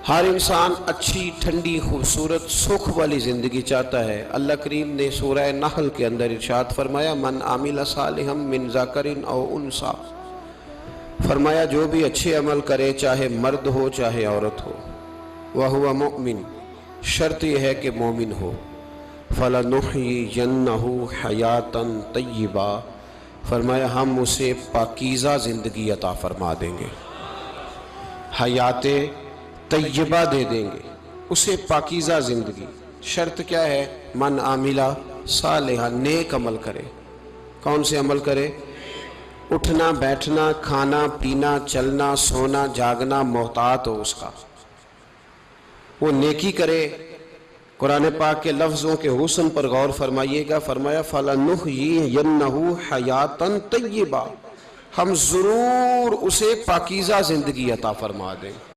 ہر انسان اچھی ٹھنڈی خوبصورت سکھ والی زندگی چاہتا ہے۔ اللہ کریم نے سورہ نحل کے اندر ارشاد فرمایا من عامل صالحا من ذکر او انثی، فرمایا جو بھی اچھے عمل کرے چاہے مرد ہو چاہے عورت ہو، وَهُوَ مُؤْمِن، شرط یہ ہے کہ مومن ہو، فَلَنُحْيِيَنَّهُ حَيَاةً طَيِّبَةً، فرمایا ہم اسے پاکیزہ زندگی عطا فرما دیں گے، حیات طیبہ دے دیں گے اسے، پاکیزہ زندگی۔ شرط کیا ہے؟ من عاملہ صالحہ، نیک عمل کرے۔ کون سے عمل کرے؟ اٹھنا بیٹھنا کھانا پینا چلنا سونا جاگنا محتاط ہو اس کا، وہ نیکی کرے۔ قرآن پاک کے لفظوں کے حسن پر غور فرمائیے گا، فرمایا فَلَنُحْيِيَنَّهُ حَيَاةً طَيِّبَةً، ہم ضرور اسے پاکیزہ زندگی عطا فرما دیں۔